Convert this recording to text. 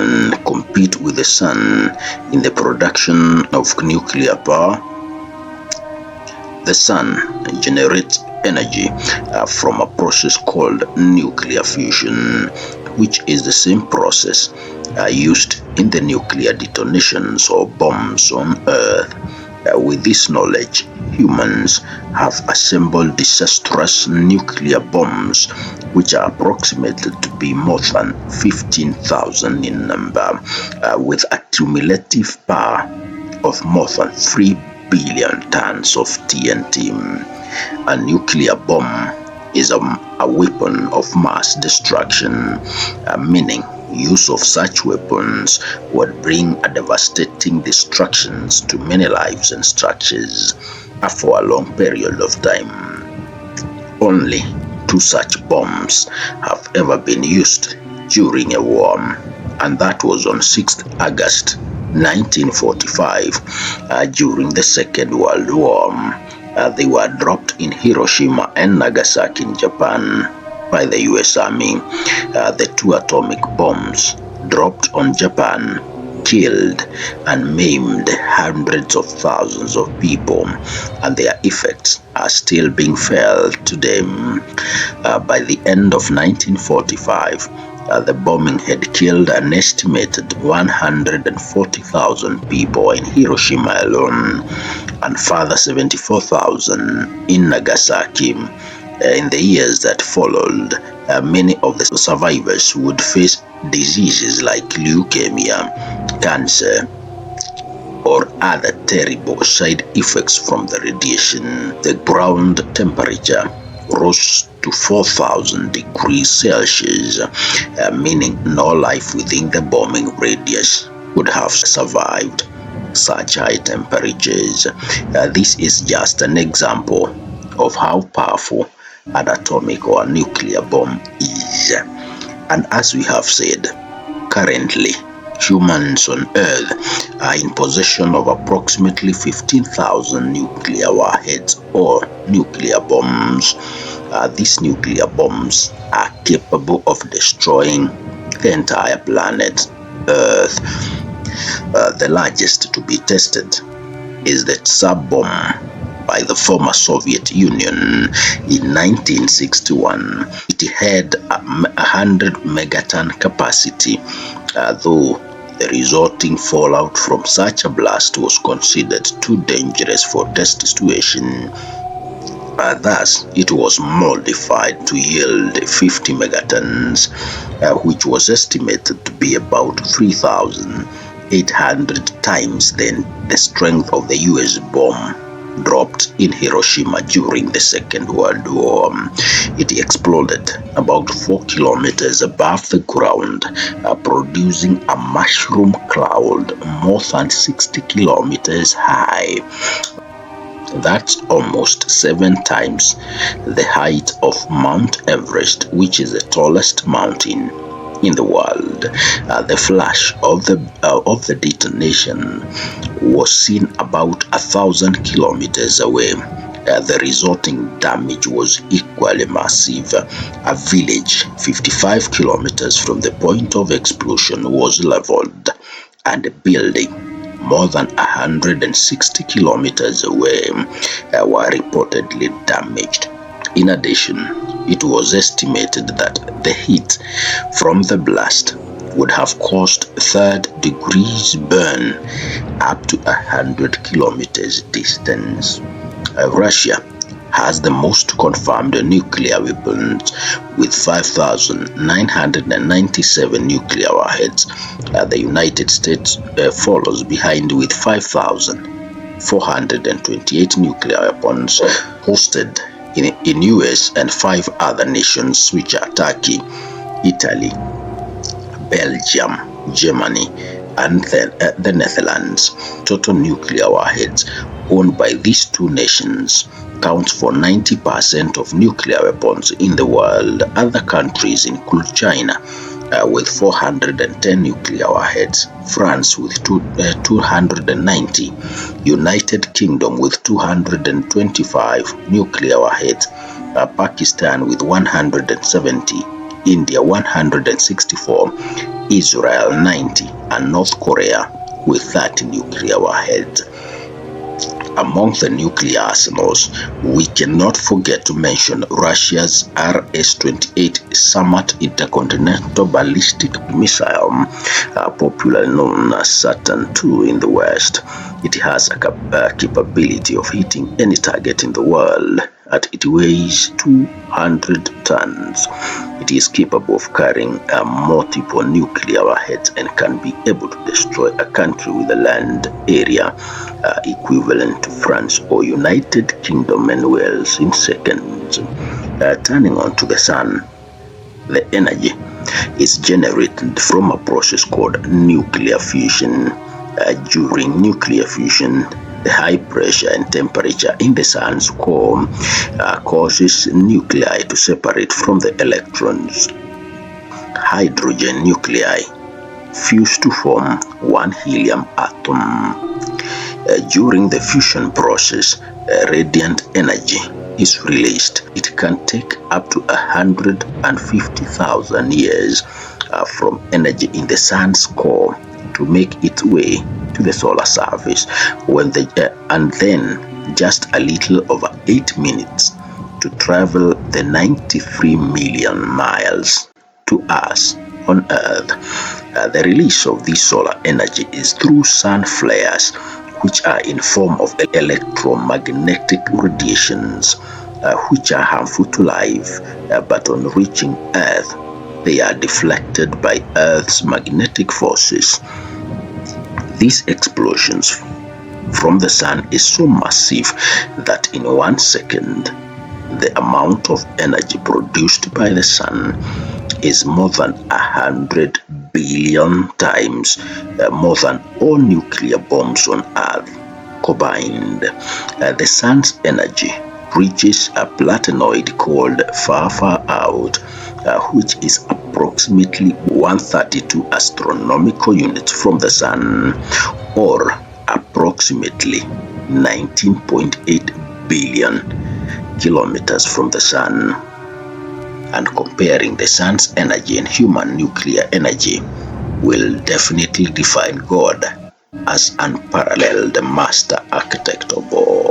human compete with the sun in the production of nuclear power? The sun generates energy from a process called nuclear fusion, which is the same process used in the nuclear detonations or bombs on Earth. With this knowledge, humans have assembled disastrous nuclear bombs, which are approximated to be more than 15,000 in number, with a cumulative power of more than 3 billion tons of TNT. A nuclear bomb is a weapon of mass destruction, meaning use of such weapons would bring a devastating destructions to many lives and structures for a long period of time. Only 2 such bombs have ever been used during a war, and that was on 6th August 1945 during the Second World War. They were dropped in Hiroshima and Nagasaki in Japan by the US Army. The 2 atomic bombs dropped on Japan killed and maimed hundreds of thousands of people, and their effects are still being felt today. By the end of 1945, the bombing had killed an estimated 140,000 people in Hiroshima alone, and further 74,000 in Nagasaki. In the years that followed, many of the survivors would face diseases like leukemia, cancer, or other terrible side effects from the radiation. The ground temperature rose to 4,000 degrees Celsius, meaning no life within the bombing radius would have survived such high temperatures. This is just an example of how powerful an atomic or nuclear bomb is. And as we have said, currently humans on Earth are in possession of approximately 15,000 nuclear warheads or nuclear bombs. These nuclear bombs are capable of destroying the entire planet Earth. The largest to be tested is the Tsar bomb by the former Soviet Union in 1961. It had 100 megaton capacity, though the resulting fallout from such a blast was considered too dangerous for test situation. Thus, it was modified to yield 50 megatons, which was estimated to be about 3,800 times then the strength of the US bomb dropped in Hiroshima during the Second World War. It exploded about 4 kilometers above the ground, producing a mushroom cloud more than 60 kilometers high. That's almost 7 times the height of Mount Everest, which is the tallest mountain in the world. The flash of the detonation was seen about 1,000 kilometers away. The resulting damage was equally massive. A village 55 kilometers from the point of explosion was leveled, and a building more than 160 kilometers away were reportedly damaged. In addition, it was estimated that the heat from the blast would have caused third-degree burn up to 100 kilometers distance. Russia has the most confirmed nuclear weapons with 5,997 nuclear warheads. The United States follows behind with 5,428 nuclear weapons hosted in US and 5 other nations, which are Turkey, Italy, Belgium, Germany, and the Netherlands. Total nuclear warheads owned by these 2 nations counts for 90% of nuclear weapons in the world. Other countries include China with 410 nuclear warheads, France with 290, United Kingdom with 225 nuclear warheads, Pakistan with 170, India 164, Israel 90, and North Korea with 30 nuclear warheads. Among the nuclear arsenals, we cannot forget to mention Russia's RS-28 Samad intercontinental ballistic missile, popularly known as Saturn II in the West. It has a capability of hitting any target in the world at it weighs 200 tons. It is capable of carrying multiple nuclear warheads and can be able to destroy a country with a land area equivalent to France or United Kingdom and Wales in seconds. Turning on to the sun, the energy is generated from a process called nuclear fusion. During nuclear fusion, the high pressure and temperature in the sun's core causes nuclei to separate from the electrons. Hydrogen nuclei fuse to form one helium atom. During the fusion process, radiant energy is released. It can take up to 150,000 years from energy in the sun's core to make its way to the solar surface, and then just a little over 8 minutes to travel the 93 million miles to us on Earth. The release of this solar energy is through sun flares, which are in form of electromagnetic radiations, which are harmful to life, but on reaching Earth, they are deflected by Earth's magnetic forces. These explosions from the sun is so massive that in 1 second, the amount of energy produced by the sun is more than 100 billion times more than all nuclear bombs on Earth combined. The sun's energy reaches a planetoid called Far Out, which is approximately 132 astronomical units from the sun, or approximately 19.8 billion kilometers from the sun. And comparing the sun's energy and human nuclear energy will definitely define God as unparalleled master architect of all.